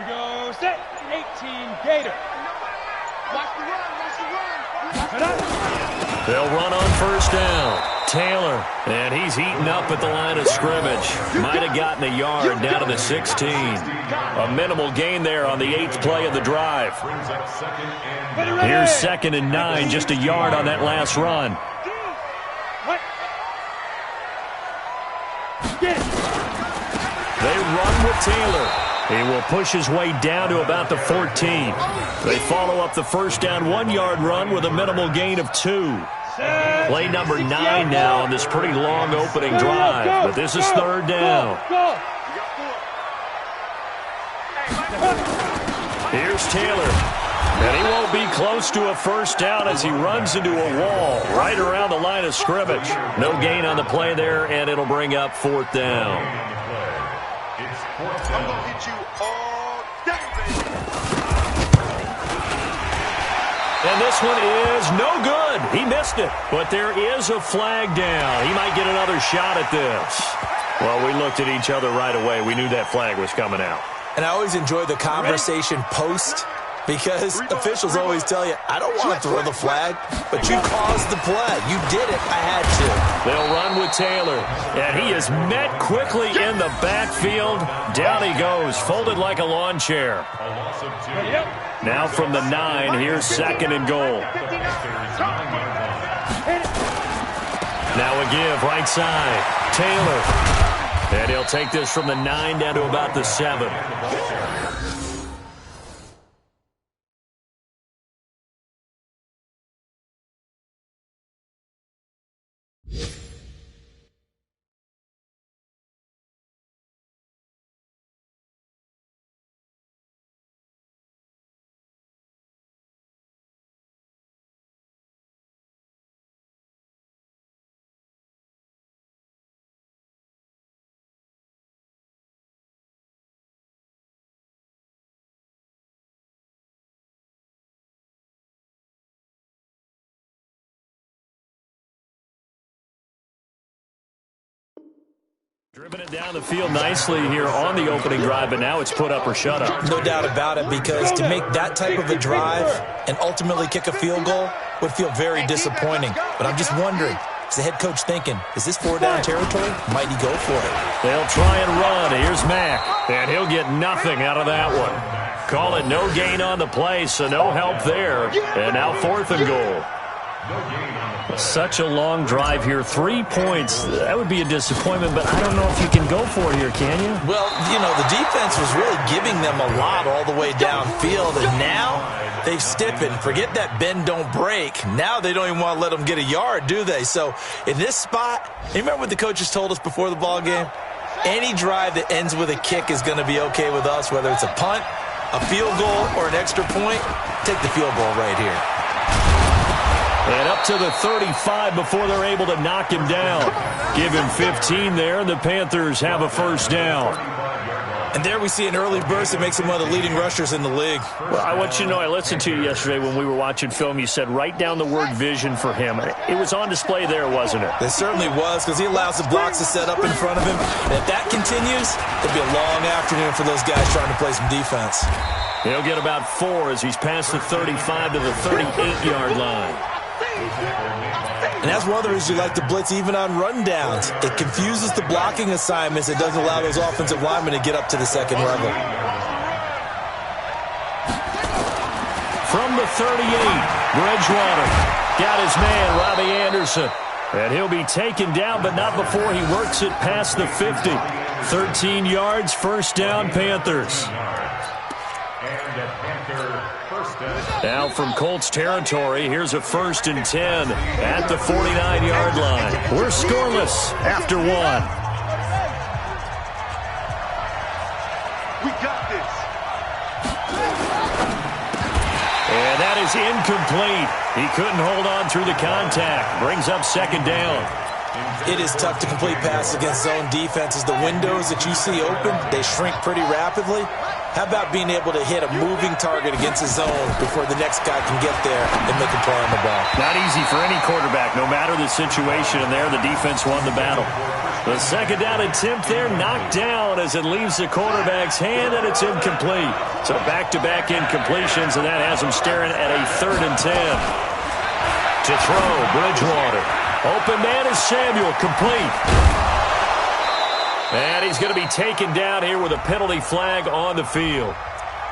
we go, set, 18, Gator. Watch the run. They'll run on first down. Taylor, and he's eaten up at the line of scrimmage. Might have gotten a yard down to the 16. A minimal gain there on the 8th play of the drive. Here's 2nd and 9, just a yard on that last run. They run with Taylor. He will push his way down to about the 14. They follow up the first down 1-yard run with a minimal gain of 2. Play number 9 now on this pretty long opening drive, but this is 3rd down. Here's Taylor, and he won't be close to a first down as he runs into a wall right around the line of scrimmage. No gain on the play there, and it'll bring up 4th down. I'm going to hit you all day, baby. And this one is no good. He missed it, but there is a flag down. He might get another shot at this. Well, we looked at each other right away. We knew that flag was coming out. And I always enjoy the conversation post, because officials always tell you, I don't want to throw the flag, but you caused the play. You did it. I had to. They'll run with Taylor, and he is met quickly in the backfield. Down he goes, folded like a lawn chair. Now from the 9, here's 2nd and goal. Now a give, right side. Taylor. And he'll take this from the 9 down to about the 7. Driven it down the field nicely here on the opening drive, but now it's put up or shut up. No doubt about it, because to make that type of a drive and ultimately kick a field goal would feel very disappointing. But I'm just wondering, is the head coach thinking, is this 4-down territory? Might he go for it? They'll try and run. Here's Mack, and he'll get nothing out of that one. Call it no gain on the play, so no help there. And now 4th and goal. Such a long drive here. 3 points. That would be a disappointment, but I don't know if you can go for it here, can you? Well, you know, the defense was really giving them a lot all the way downfield, and now they've stiffened. Forget that bend, don't break. Now they don't even want to let them get a yard, do they? So in this spot, you remember what the coaches told us before the ball game? Any drive that ends with a kick is going to be okay with us, whether it's a punt, a field goal, or an extra point. Take the field goal right here. And up to the 35 before they're able to knock him down. Give him 15 there, and the Panthers have a first down. And there we see an early burst that makes him one of the leading rushers in the league. Well, I want you to know, I listened to you yesterday when we were watching film. You said write down the word vision for him. It was on display there, wasn't it? It certainly was, because he allows the blocks to set up in front of him. And if that continues, it'll be a long afternoon for those guys trying to play some defense. He'll get about 4 as he's past the 35 to the 38-yard line. And that's one of the reasons you like to blitz even on rundowns. It confuses the blocking assignments. It doesn't allow those offensive linemen to get up to the second level. From the 38, Bridgewater got his man, Robbie Anderson. And he'll be taken down, but not before he works it past the 50. 13 yards, first down, Panthers. Now from Colts territory, here's a 1st and 10 at the 49-yard line. We're scoreless after 1. We got this. And that is incomplete. He couldn't hold on through the contact. Brings up 2nd down. It is tough to complete passes against zone defenses. The windows that you see open, they shrink pretty rapidly. How about being able to hit a moving target against a zone before the next guy can get there and make a play on the ball? Not easy for any quarterback, no matter the situation, and there the defense won the battle. The second down attempt there knocked down as it leaves the quarterback's hand, and it's incomplete. So back-to-back incompletions, and that has him staring at a 3rd and 10. To throw, Bridgewater. Open man is Samuel, complete. And he's going to be taken down here with a penalty flag on the field.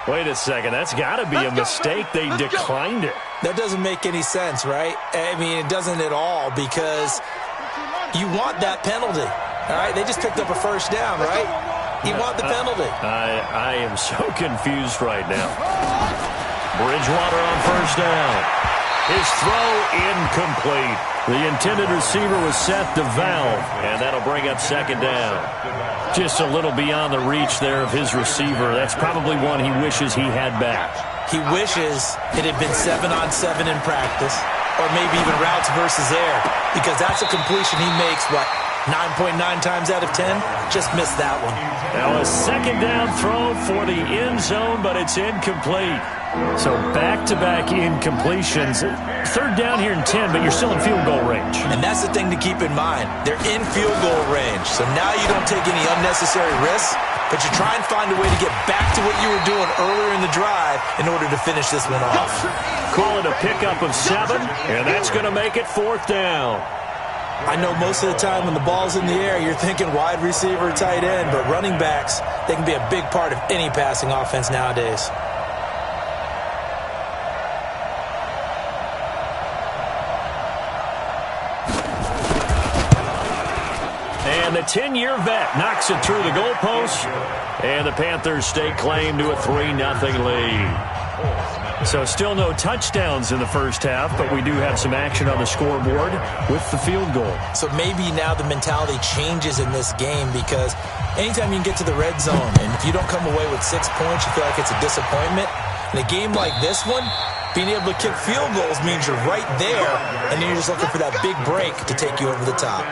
Wait a second, that's got to be a mistake. They declined it. That doesn't make any sense, right? I mean, it doesn't at all, because you want that penalty. All right, they just picked up a 1st down, right? You want the penalty. I am so confused right now. Bridgewater on 1st down. His throw incomplete. The intended receiver was set to Valve, and that'll bring up 2nd down. Just a little beyond the reach there of his receiver. That's probably one he wishes he had back. He wishes it had been 7-on-7 in practice, or maybe even routes versus air, because that's a completion he makes, 9.9 times out of 10? Just missed that one. Now a 2nd down throw for the end zone, but it's incomplete. So back-to-back incompletions. 3rd down here and 10, but you're still in field goal range. And that's the thing to keep in mind. They're in field goal range, so now you don't take any unnecessary risks, but you try and find a way to get back to what you were doing earlier in the drive in order to finish this one off. Call it a pickup of 7, and that's going to make it 4th down. I know most of the time when the ball's in the air, you're thinking wide receiver, tight end, but running backs, they can be a big part of any passing offense nowadays. And the 10-year vet knocks it through the goalpost, and the Panthers stake claim to a 3-0 lead. So still no touchdowns in the 1st half, but we do have some action on the scoreboard with the field goal. So maybe now the mentality changes in this game, because anytime you can get to the red zone, and if you don't come away with 6 points, you feel like it's a disappointment. In a game like this one, being able to kick field goals means you're right there, and then you're just looking for that big break to take you over the top.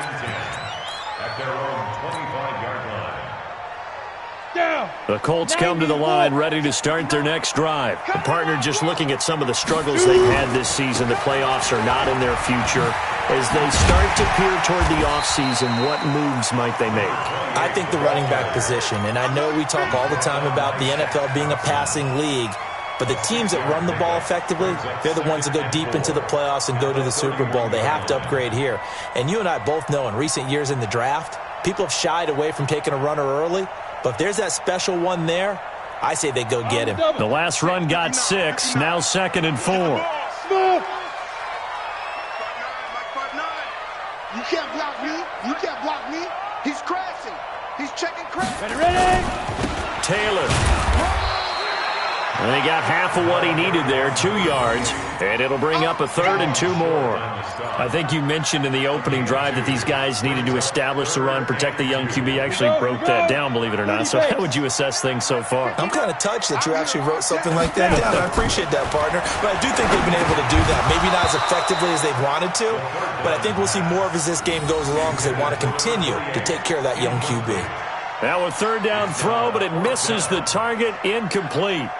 The Colts come to the line ready to start their next drive. The partner just looking at some of the struggles they've had this season. The playoffs are not in their future. As they start to peer toward the offseason, what moves might they make? I think the running back position, and I know we talk all the time about the NFL being a passing league, but the teams that run the ball effectively, they're the ones that go deep into the playoffs and go to the Super Bowl. They have to upgrade here. And you and I both know in recent years in the draft, people have shied away from taking a runner early. But if there's that special one there, I say they go get him. The last run got 6, now 2nd and 4. You can't block me. You can't block me. He's crashing. He's checking crash. Ready? Taylor. And he got half of what he needed there, 2 yards, and it'll bring up a 3rd and 2 more. I think you mentioned in the opening drive that these guys needed to establish the run, protect the young QB. Actually broke that down, believe it or not. So how would you assess things so far? I'm kind of touched that you actually wrote something like that down. I appreciate that, partner. But I do think they've been able to do that. Maybe not as effectively as they've wanted to, but I think we'll see more of as this game goes along, because they want to continue to take care of that young QB. Now a 3rd down throw, but it misses the target, incomplete.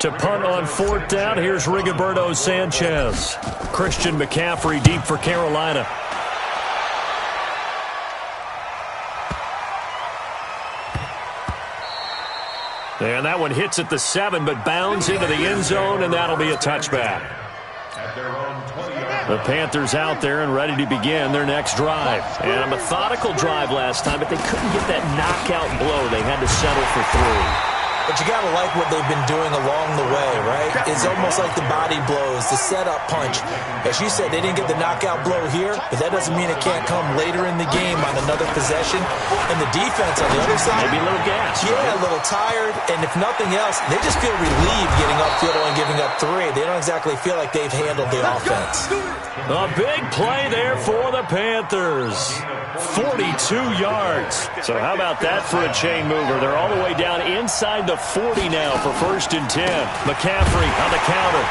To punt on 4th down, here's Rigoberto Sanchez. Christian McCaffrey deep for Carolina. And that one hits at the 7, but bounds into the end zone, and that'll be a touchback. The Panthers out there and ready to begin their next drive. And a methodical drive last time, but they couldn't get that knockout blow. They had to settle for 3. But you got to like what they've been doing along the way, right? It's almost like the body blows, the setup punch. As you said, they didn't get the knockout blow here, but that doesn't mean it can't come later in the game on another possession. And the defense on the other side, maybe a little gas. Yeah, a little tired. And if nothing else, they just feel relieved getting upfield and giving up 3. They don't exactly feel like they've handled the offense. A big play there for the Panthers. 42 yards. So how about that for a chain mover? They're all the way down inside the 40 now for 1st and 10. McCaffrey on the counter.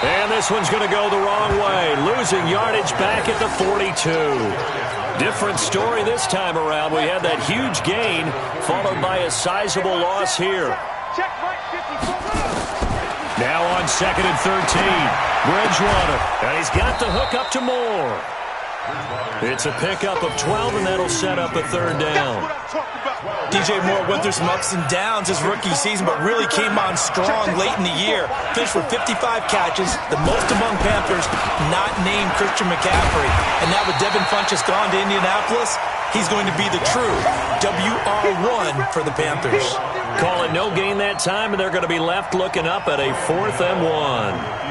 And this one's going to go the wrong way. Losing yardage back at the 42. Different story this time around. We had that huge gain followed by a sizable loss here. Check right 54. Now on 2nd and 13. Bridgewater. And he's got the hook up to Moore. It's a pickup of 12, and that'll set up a 3rd down. DJ Moore went through some ups and downs his rookie season, but really came on strong late in the year. Finished with 55 catches, the most among Panthers, not named Christian McCaffrey. And now with Devin Funchess gone to Indianapolis, he's going to be the true WR1 for the Panthers. Call it no gain that time, and they're going to be left looking up at a 4th and 1.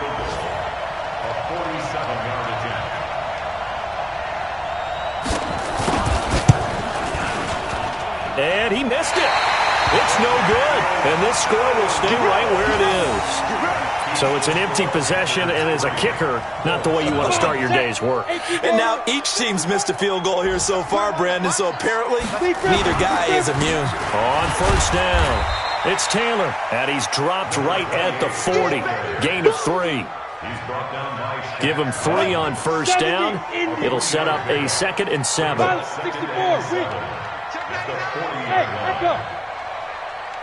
And he missed it. It's no good. And this score will stay right where it is. So it's an empty possession, and as a kicker, not the way you want to start your day's work. And now each team's missed a field goal here so far, Brandon, so apparently neither guy is immune. On 1st down, it's Taylor, and he's dropped right at the 40. Gain of 3. Give him 3 on 1st down. It'll set up a 2nd and 7.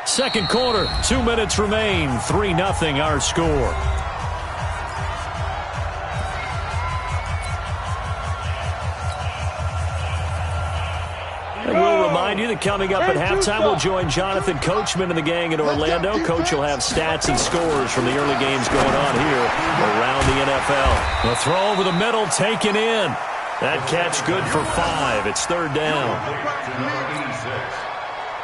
2nd quarter, 2 minutes remain, 3-0 our score. And we'll remind you that coming up at halftime, we'll join Jonathan Coachman and the gang in Orlando. Coach will have stats and scores from the early games going on here around the NFL. The throw over the middle, taken in. That catch good for 5. It's 3rd down.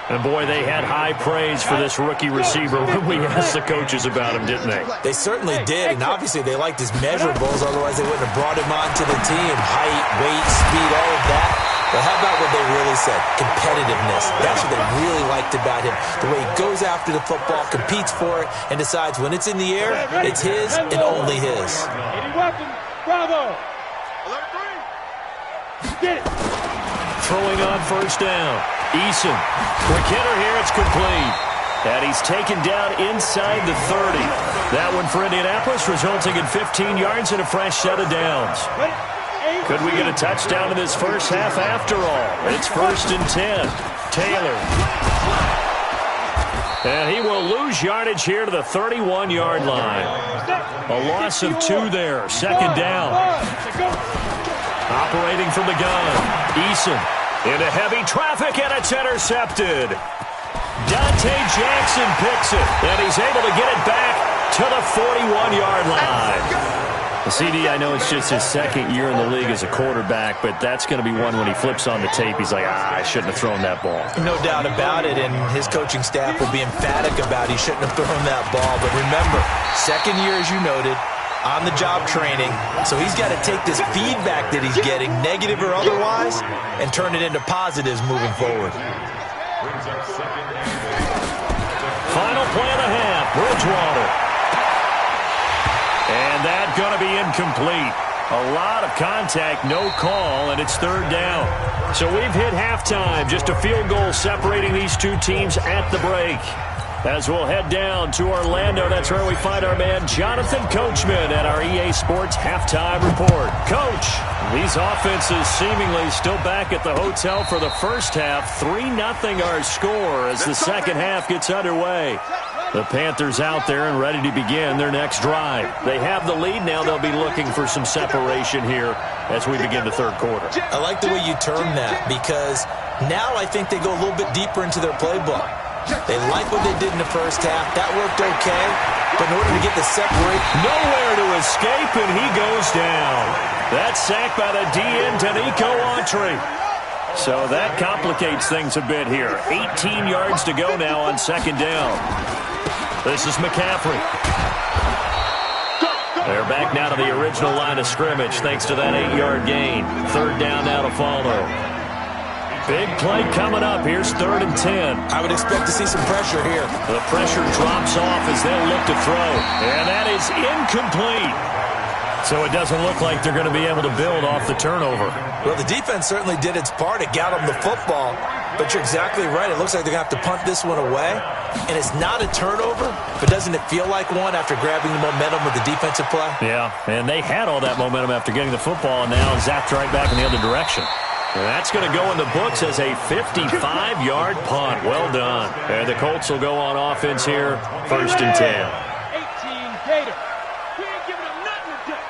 And, boy, they had high praise for this rookie receiver when we asked the coaches about him, didn't they? They certainly did, and obviously they liked his measurables, otherwise they wouldn't have brought him onto the team. Height, weight, speed, all of that. But how about what they really said? Competitiveness. That's what they really liked about him. The way he goes after the football, competes for it, and decides when it's in the air, it's his and only his. Bravo! Get it! Throwing on 1st down. Eason. Quick hitter here. It's complete. And he's taken down inside the 30. That one for Indianapolis, resulting in 15 yards and a fresh set of downs. Could we get a touchdown in this first half after all? It's 1st and 10. Taylor. And he will lose yardage here to the 31-yard line. A loss of 2 there. 2nd down. Operating from the gun. Eason. Into heavy traffic, and it's intercepted. Dante Jackson picks it, and he's able to get it back to the 41-yard line. The CD, I know it's just his 2nd year in the league as a quarterback, but that's going to be one when he flips on the tape, he's like, I shouldn't have thrown that ball. No doubt about it, and his coaching staff will be emphatic about he shouldn't have thrown that ball. But remember, 2nd year, as you noted, on-the-job training, so he's got to take this feedback that he's getting, negative or otherwise, and turn it into positives moving forward. Final play of the half, Bridgewater. And that's going to be incomplete. A lot of contact, no call, and it's 3rd down. So we've hit halftime, just a field goal separating these two teams at the break. As we'll head down to Orlando, that's where we find our man Jonathan Coachman at our EA Sports Halftime Report. Coach, these offenses seemingly still back at the hotel for the first half. 3-0 our score as the second half gets underway. The Panthers out there and ready to begin their next drive. They have the lead now. They'll be looking for some separation here as we begin the third quarter. I like the way you term that because now I think they go a little bit deeper into their playbook. They like what they did in the first half. That worked okay. But in order to get the separate, nowhere to escape, and he goes down. That's sacked by the DN, Danico Autry. So that complicates things a bit here. 18 yards to go now on second down. This is McCaffrey. They're back now to the original line of scrimmage thanks to that 8-yard gain. Third down now to follow. Big play coming up. Here's 3rd and 10. I would expect to see some pressure here. The pressure drops off as they'll look to throw. And that is incomplete. So it doesn't look like they're going to be able to build off the turnover. Well, the defense certainly did its part. It got them the football. But you're exactly right. It looks like they're going to have to punt this one away. And it's not a turnover, but doesn't it feel like one after grabbing the momentum with the defensive play? Yeah, and they had all that momentum after getting the football and now zapped right back in the other direction. And that's going to go in the books as a 55-yard punt. Well done. And the Colts will go on offense here, 1st and 10. 18 Gator. We ain't giving up nothing today.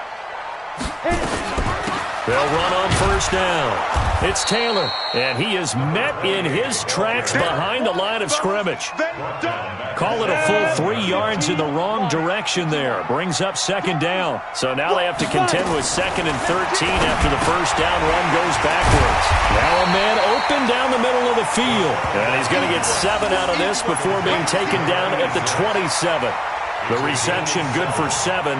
They'll run on first down. It's Taylor, and he is met in his tracks behind the line of scrimmage. Call it a full 3 yards in the wrong direction there. Brings up second down. So now they have to contend with 2nd and 13 after the first down run goes backwards. Now a man open down the middle of the field. And he's going to get 7 out of this before being taken down at the 27. The reception good for 7.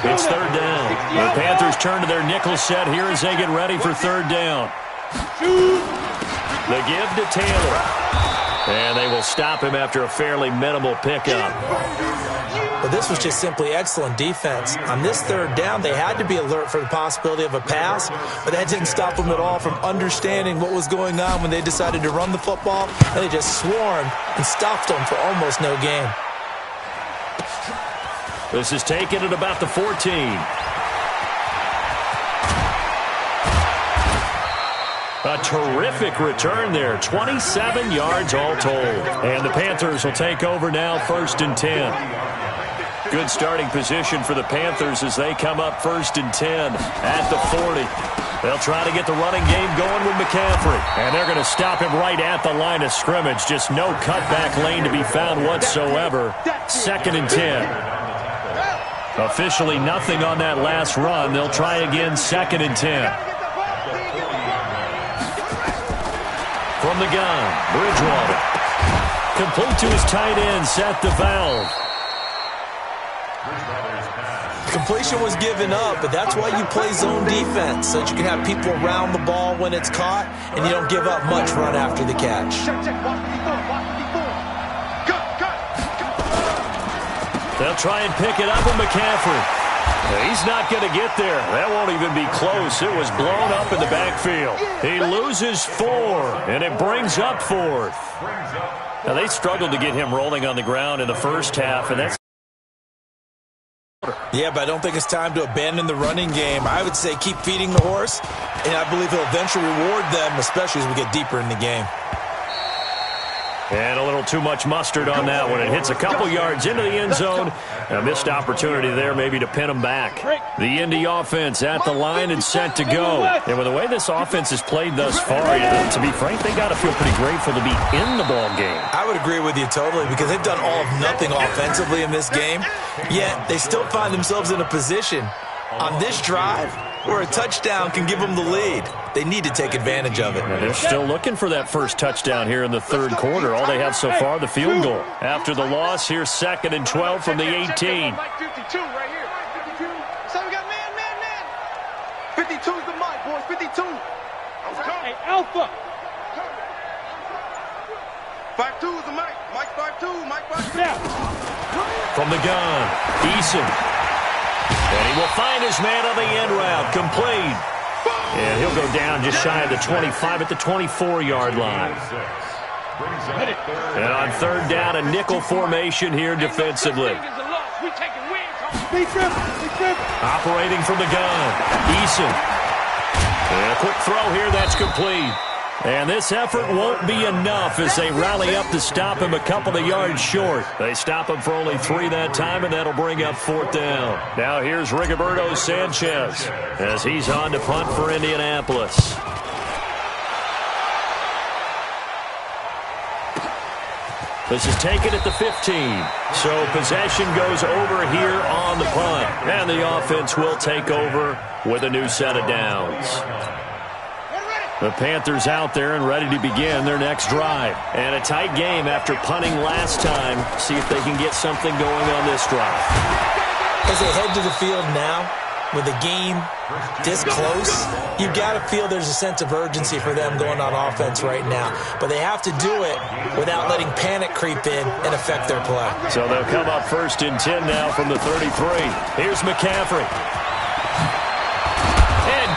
It's third down. The Panthers turn to their nickel set here as they get ready for third down. The give to Taylor. And they will stop him after a fairly minimal pickup. But this was just simply excellent defense. On this third down, they had to be alert for the possibility of a pass, but that didn't stop them at all from understanding what was going on when they decided to run the football, and they just swarmed and stopped them for almost no gain. This is taken at about the 14. A terrific return there. 27 yards all told. And the Panthers will take over now, 1st and 10. Good starting position for the Panthers as they come up 1st and 10 at the 40. They'll try to get the running game going with McCaffrey. And they're going to stop him right at the line of scrimmage. Just no cutback lane to be found whatsoever. 2nd and 10. Officially nothing on that last run. They'll try again, 2nd and 10. From the gun, Bridgewater. Complete to his tight end, Seth DeValve. Completion was given up, but that's why you play zone defense, so that you can have people around the ball when it's caught, and you don't give up much run after the catch. They'll try and pick it up with McCaffrey. He's not going to get there. That won't even be close. It was blown up in the backfield. He loses 4, and it brings up 4th. Now, they struggled to get him rolling on the ground in the first half, and that's... Yeah, but I don't think it's time to abandon the running game. I would say keep feeding the horse, and I believe he'll eventually reward them, especially as we get deeper in the game. And a little too much mustard on that one. It hits a couple yards into the end zone. A missed opportunity there maybe to pin them back. The Indy offense at the line and set to go. And with the way this offense has played thus far, to be frank, they got to feel pretty grateful to be in the ball game. I would agree with you totally because they've done all of nothing offensively in this game, yet they still find themselves in a position on this drive where a touchdown can give them the lead. They need to take advantage of it. And they're still looking for that first touchdown here in the third quarter. All they have so far, the field goal. After the loss, here's 2nd and 12 from the 18. 52 right here. 52. So we got man. 52 is the mic, boys. 52. Hey, Alpha. 52 is the mic. Mike 52. Mike 52. Yeah. From the gun, Eason. And he will find his man on the end route. Complete. And he'll go down just shy of the 25 at the 24-yard line. And on third down, a nickel formation here defensively. Operating from the gun, Eason. And a quick throw here, that's complete. And this effort won't be enough as they rally up to stop him a couple of yards short. They stop him for only 3 that time, and that'll bring up 4th down. Now here's Rigoberto Sanchez as he's on to punt for Indianapolis. This is taken at the 15. So possession goes over here on the punt. And the offense will take over with a new set of downs. The Panthers out there and ready to begin their next drive. And a tight game after punting last time. See if they can get something going on this drive. As they head to the field now, with the game this close, you've got to feel there's a sense of urgency for them going on offense right now. But they have to do it without letting panic creep in and affect their play. So they'll come up 1st and 10 now from the 33. Here's McCaffrey.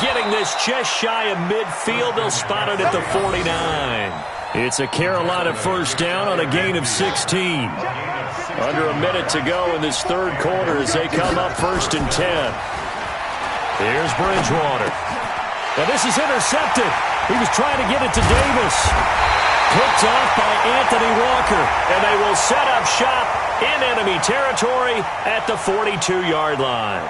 Getting this just shy of midfield. They'll spot it at the 49. It's a Carolina first down on a gain of 16. Under a minute to go in this third quarter as they come up 1st and 10. Here's Bridgewater. Now this is intercepted. He was trying to get it to Davis. Picked off by Anthony Walker. And they will set up shop in enemy territory at the 42-yard line.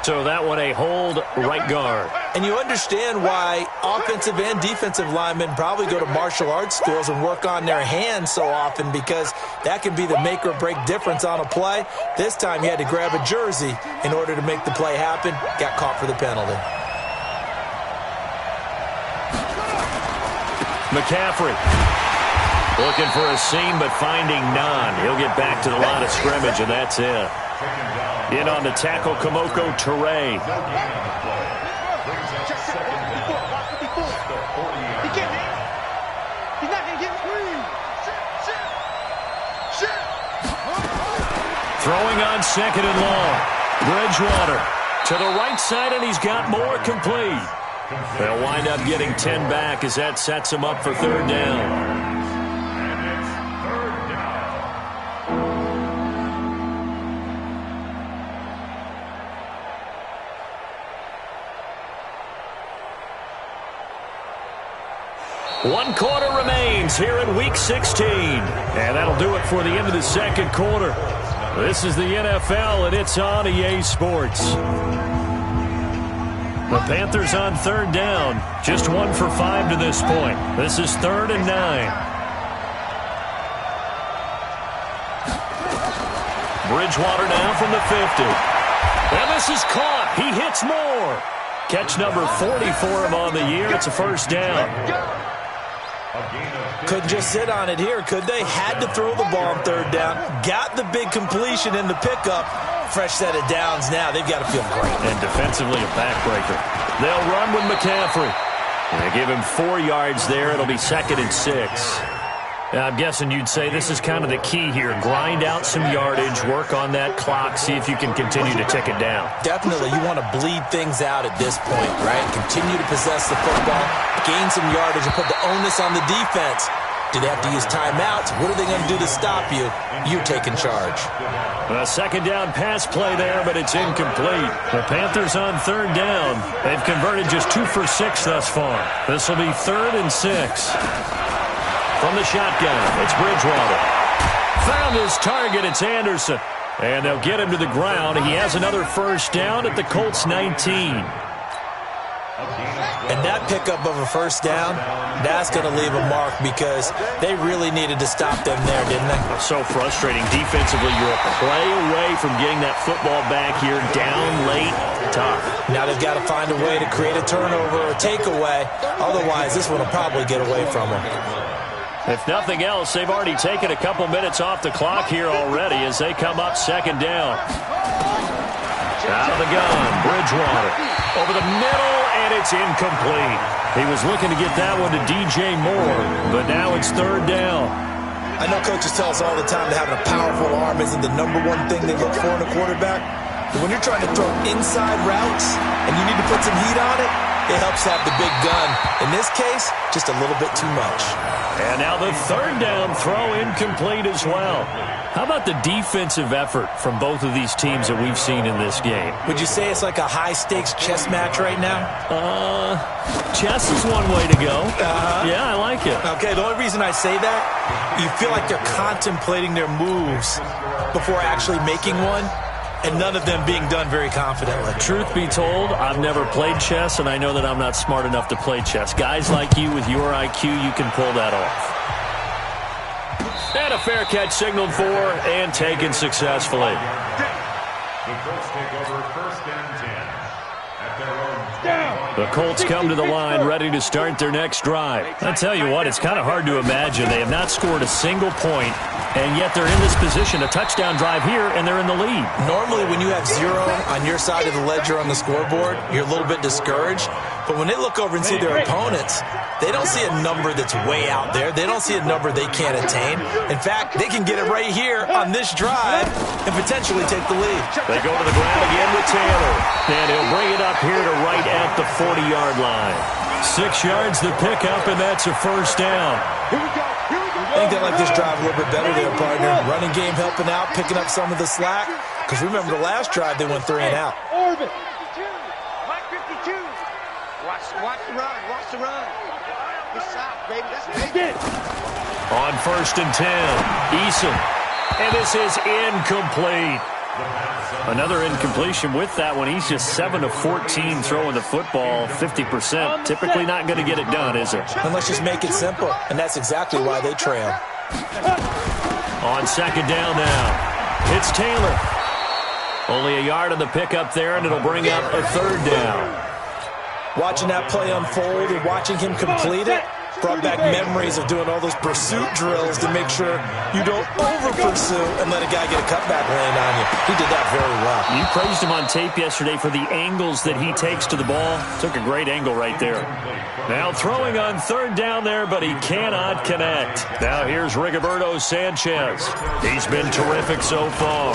So that one a hold right guard. And you understand why offensive and defensive linemen probably go to martial arts schools and work on their hands so often, because that can be the make or break difference on a play. This time he had to grab a jersey in order to make the play happen. Got caught for the penalty. McCaffrey looking for a seam but finding none. He'll get back to the line of scrimmage, and that's it. In on the tackle, Kamoko Toure. Throwing on second and long. Bridgewater to the right side, and he's got more complete. They'll wind up getting 10 back as that sets him up for third down. One quarter remains here in Week 16. And that'll do it for the end of the second quarter. This is the NFL, and it's on EA Sports. The Panthers on third down. Just 1 for 5 to this point. This is 3rd and 9. Bridgewater now from the 50. And this is caught. He hits more. Catch number 40 for him on the year. It's a first down. Couldn't just sit on it here, could they? Had to throw the ball on third down. Got the big completion in the pickup. Fresh set of downs now. They've got to feel great. And defensively a backbreaker. They'll run with McCaffrey. They give him 4 yards there. It'll be 2nd and 6. I'm guessing you'd say this is kind of the key here. Grind out some yardage, work on that clock, see if you can continue to tick it down. Definitely. You want to bleed things out at this point, right? Continue to possess the football, gain some yardage, and put the onus on the defense. Do they have to use timeouts? What are they going to do to stop you? You're taking charge. A second down pass play there, but it's incomplete. The Panthers on third down. They've converted just 2 for 6 thus far. This will be 3rd and 6. From the shotgun, it's Bridgewater. Found his target, it's Anderson. And they'll get him to the ground. He has another first down at the Colts 19. And that pickup of a first down, that's going to leave a mark, because they really needed to stop them there, didn't they? So frustrating. Defensively, you're a play away from getting that football back here. Down late, tough. Now they've got to find a way to create a turnover or a takeaway. Otherwise, this one will probably get away from them. If nothing else, they've already taken a couple minutes off the clock here already as they come up second down. Out of the gun, Bridgewater. Over the middle, and it's incomplete. He was looking to get that one to DJ Moore, but now it's third down. I know coaches tell us all the time that having a powerful arm isn't the #1 thing they look for in a quarterback. But when you're trying to throw inside routes and you need to put some heat on it, it helps have the big gun. In this case, just a little bit too much. And now the third down throw incomplete as well. How about the defensive effort from both of these teams that we've seen in this game? Would you say it's like a high-stakes chess match right now? Chess is one way to go. Yeah, I like it. Okay, the only reason I say that, you feel like they're contemplating their moves before actually making one, and none of them being done very confidently. Truth be told, I've never played chess, and I know that I'm not smart enough to play chess. Guys like you with your IQ, you can pull that off. And a fair catch signaled for and taken successfully. The Colts take over 1st and 10 at their own. The Colts come to the line ready to start their next drive. I tell you what, it's kind of hard to imagine. They have not scored a single point, and yet they're in this position, a touchdown drive here, and they're in the lead. Normally, when you have 0 on your side of the ledger on the scoreboard, you're a little bit discouraged. But when they look over and see their opponents, they don't see a number that's way out there. They don't see a number they can't attain. In fact, they can get it right here on this drive and potentially take the lead. They go to the ground again with Taylor. And he'll bring it up here to right at the 40-yard line. 6 yards the pickup, and that's a first down. I think they like this drive a little bit better there, partner. Running game helping out, picking up some of the slack. Because remember, the last drive, they went 3 and out. Watch the run. Watch the run. On 1st and 10, Eason. And this is incomplete. Another incompletion with that one. He's just 7 of 14 throwing the football, 50%. Typically not going to get it done, is it? And let's just make it simple, and that's exactly why they trail. On 2nd down now, it's Taylor. Only a yard on the pickup there, and it'll bring up a 3rd down. Watching that play unfold and watching him complete it brought back memories of doing all those pursuit drills to make sure you don't over-pursue and let a guy get a cutback lane on you. He did that very well. You praised him on tape yesterday for the angles that he takes to the ball. Took a great angle right there. Now throwing on 3rd down there, but he cannot connect. Now here's Rigoberto Sanchez. He's been terrific so far.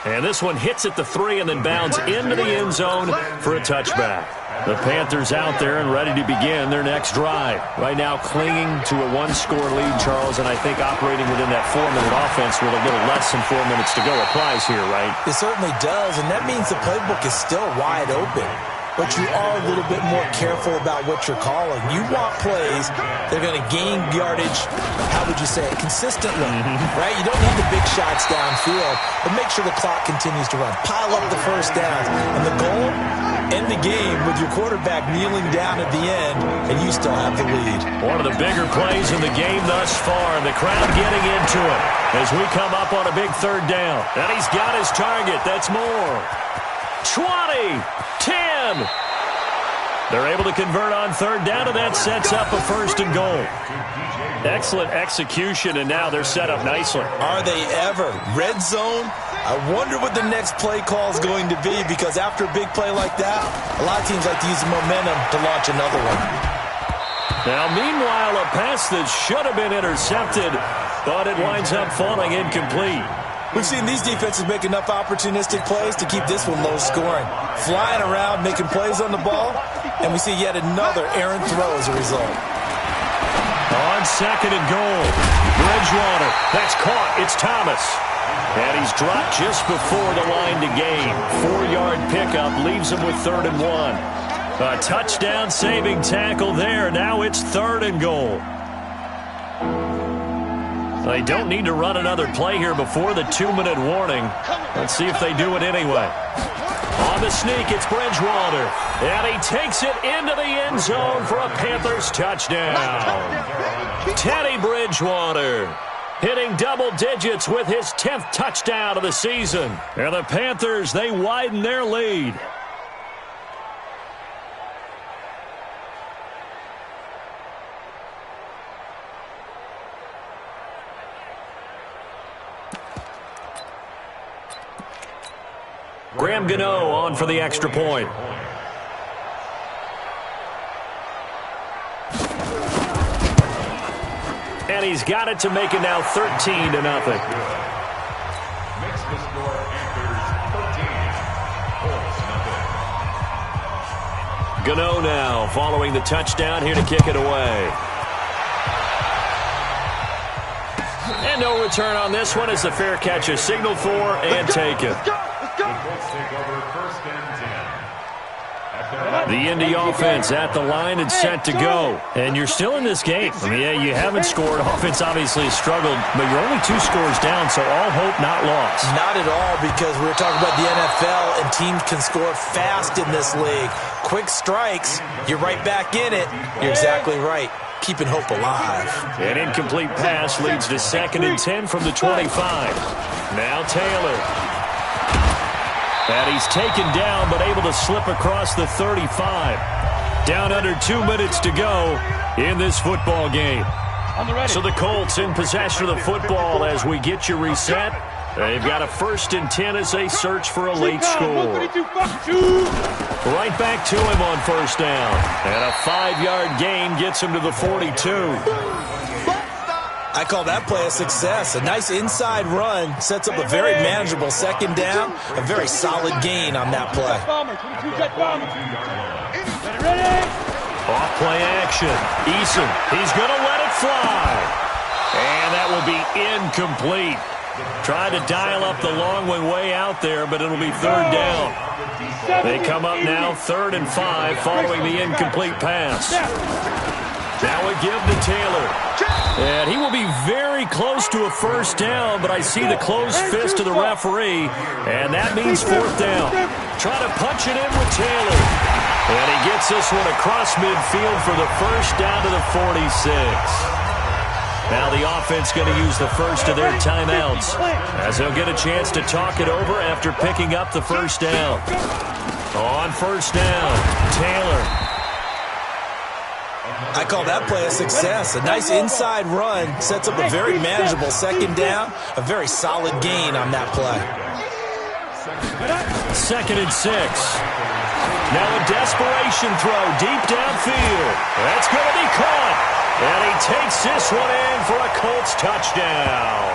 And this one hits at the 3 and then bounds into the end zone for a touchback. The Panthers out there and ready to begin their next drive. Right now clinging to a 1-score lead, Charles, and I think operating within that 4-minute offense with a little less than 4 minutes to go applies here, right? It certainly does, and that means the playbook is still wide open. But you are a little bit more careful about what you're calling. You want plays that are going to gain yardage, how would you say it, consistently, right? You don't need the big shots downfield, but make sure the clock continues to run. Pile up the first downs. And the goal, end the game with your quarterback kneeling down at the end, and you still have the lead. One of the bigger plays in the game thus far, and the crowd getting into it as we come up on a big 3rd down. And he's got his target. That's more. 20, 10. They're able to convert on 3rd down, and that sets up a 1st and goal. Excellent execution, and now they're set up nicely. Are they ever? Red zone? I wonder what the next play call is going to be, because after a big play like that, a lot of teams like to use the momentum to launch another one. Now, meanwhile, a pass that should have been intercepted, but it winds up falling incomplete. We've seen these defenses make enough opportunistic plays to keep this one low scoring. Flying around, making plays on the ball, and we see yet another errant throw as a result. On 2nd and goal, Bridgewater. That's caught. It's Thomas. And he's dropped just before the line to gain. 4-yard pickup leaves him with 3rd and 1. A touchdown saving tackle there. Now it's 3rd and goal. They don't need to run another play here before the 2-minute warning. Let's see if they do it anyway. On the sneak, it's Bridgewater. And he takes it into the end zone for a Panthers touchdown. Teddy Bridgewater hitting double digits with his 10th touchdown of the season. And the Panthers, they widen their lead. Graham Gano on for the extra point. And he's got it to make it now 13-0. Makes the score Panthers 13, Colts 0. Gano now following the touchdown here to kick it away. And no return on this one as the fair catch is signaled for and taken. The Colts take over 1st and 10. The Indy offense at the line and set to go. And you're still in this game. I mean, yeah, you haven't scored. Offense obviously has struggled, but you're only 2 scores down, so all hope not lost. Not at all, because we were talking about the NFL, and teams can score fast in this league. Quick strikes, you're right back in it. You're exactly right. Keeping hope alive. An incomplete pass leads to 2nd and 10 from the 25. Now Taylor. And he's taken down, but able to slip across the 35. Down under 2 minutes to go in this football game. So the Colts in possession of the football as we get you reset. They've got a 1st and 10 as they search for a late score. Right back to him on 1st down. And a 5-yard gain gets him to the 42. I call that play a success. A nice inside run sets up a very manageable 2nd down. A very solid gain on that play. Off play action. Eason, he's going to let it fly. And that will be incomplete. Tried to dial up the long one way out there, but it'll be third down. They come up now 3rd and 5 following the incomplete pass. Now a give to Taylor. And he will be very close to a first down, but I see the closed fist of the referee, and that means 4th down. Try to punch it in with Taylor. And he gets this one across midfield for the first down to the 46. Now the offense going to use the first of their timeouts as they'll get a chance to talk it over after picking up the first down. On first down, Taylor. I call that play a success. A nice inside run sets up a very manageable second down. A very solid gain on that play. 2nd and 6. Now a desperation throw deep downfield. That's going to be caught. And he takes this one in for a Colts touchdown.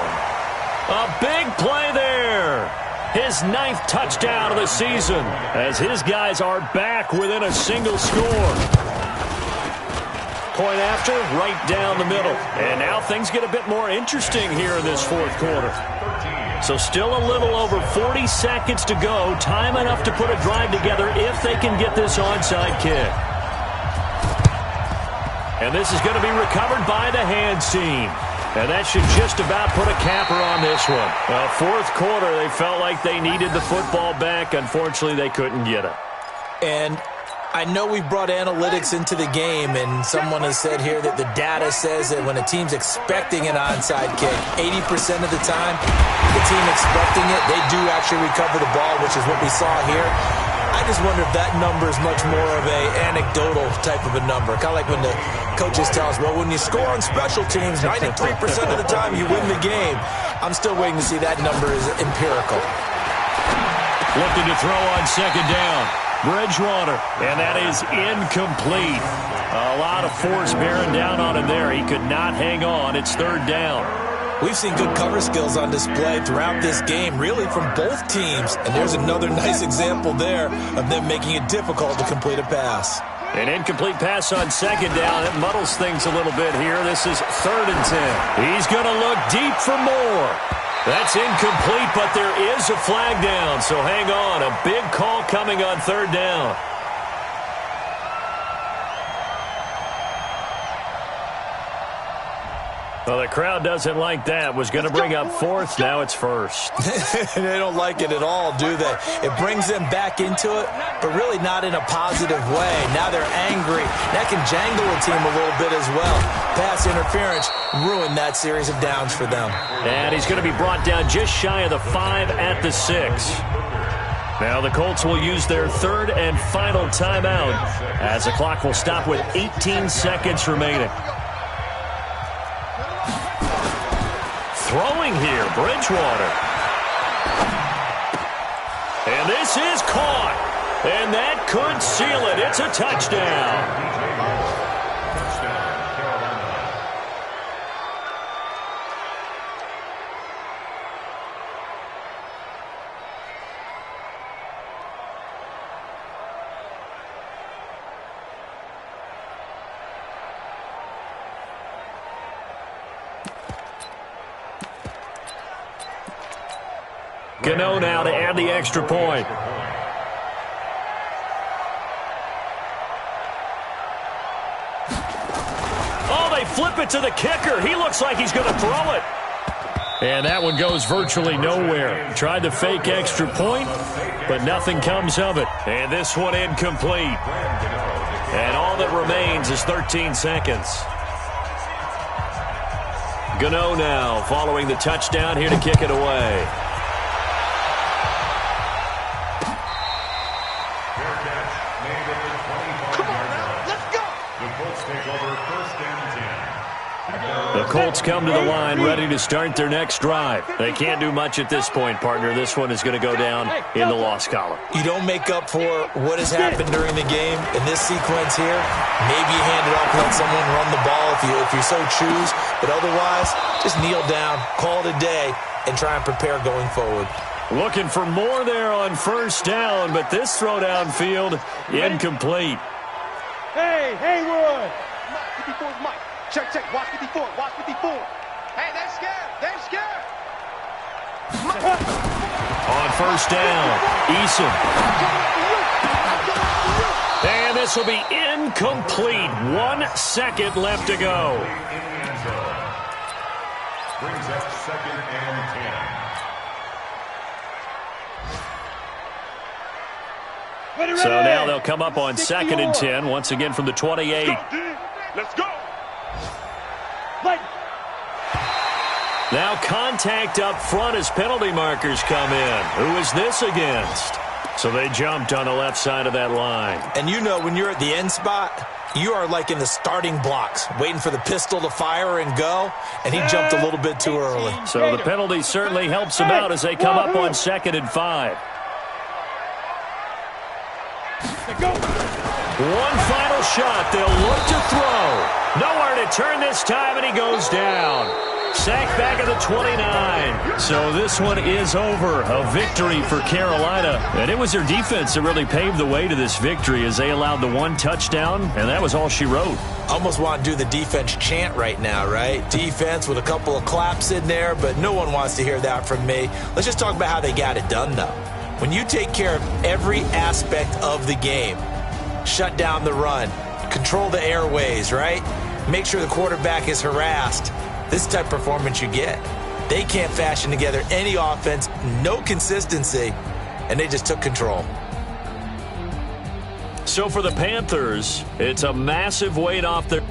A big play there. His 9th touchdown of the season as his guys are back within a single score. Point after, right down the middle. And now things get a bit more interesting here in this 4th quarter. So still a little over 40 seconds to go. Time enough to put a drive together if they can get this onside kick. And this is going to be recovered by the hands team. And that should just about put a capper on this one. Well, 4th quarter, they felt like they needed the football back. Unfortunately, they couldn't get it. And I know we've brought analytics into the game, and someone has said here that the data says that when a team's expecting an onside kick, 80% of the time, the team expecting it, they do actually recover the ball, which is what we saw here. I just wonder if that number is much more of a anecdotal type of a number. Kind of like when the coaches tell us, well, when you score on special teams, 93% of the time you win the game. I'm still waiting to see that number is empirical. Looking to throw on second down. Bridgewater, and that is incomplete. A lot of force bearing down on him there. He could not hang on. It's 3rd down. We've seen good cover skills on display throughout this game, really from both teams. And there's another nice example there of them making it difficult to complete a pass. An incomplete pass on second down. It muddles things a little bit here. This is 3rd and 10. He's going to look deep for more. That's incomplete, but there is a flag down, so hang on. A big call coming on 3rd down. Well, the crowd doesn't like that. Was going to bring up 4th. Now it's 1st. They don't like it at all, do they? It brings them back into it, but really not in a positive way. Now they're angry. That can jangle a team a little bit as well. Pass interference ruined that series of downs for them. And he's going to be brought down just shy of the 5 at the 6. Now the Colts will use their 3rd and final timeout as the clock will stop with 18 seconds remaining. Throwing here, Bridgewater. And this is caught. And that could seal it. It's a touchdown. Gano now to add the extra point. Oh, they flip it to the kicker. He looks like he's going to throw it. And that one goes virtually nowhere. Tried to fake extra point, but nothing comes of it. And this one incomplete. And all that remains is 13 seconds. Gano now following the touchdown here to kick it away. The Colts come to the line ready to start their next drive. They can't do much at this point, partner. This one is going to go down in the loss column. You don't make up for what has happened during the game in this sequence here. Maybe you hand it off and let someone run the ball if you so choose. But otherwise, just kneel down, call it a day, and try and prepare going forward. Looking for more there on first down, but this throw downfield incomplete. Hey, Haywood! 54's Mike. Check, check. Watch 54. Watch 54. Hey, they're scared. They're scared. On first down, Eason. And this will be incomplete. 1 second left to go. Brings up 2nd and 10. So now they'll come up on 2nd and 10, once again from the 28. Let's go. Now contact up front as penalty markers come in. Who is this against? So they jumped on the left side of that line. And you know when you're at the end spot, you are like in the starting blocks, waiting for the pistol to fire and go, and he jumped a little bit too early. So the penalty certainly helps them out as they come up on 2nd and 5. One final shot. They'll look to throw. Nowhere to turn this time, and he goes down. Sacked back at the 29. So this one is over. A victory for Carolina. And it was their defense that really paved the way to this victory as they allowed the 1 touchdown, and that was all she wrote. Almost want to do the defense chant right now, right? Defense with a couple of claps in there, but no one wants to hear that from me. Let's just talk about how they got it done, though. When you take care of every aspect of the game, shut down the run, control the airways, right? Make sure the quarterback is harassed. This type of performance you get. They can't fashion together any offense, no consistency, and they just took control. So for the Panthers, it's a massive weight off their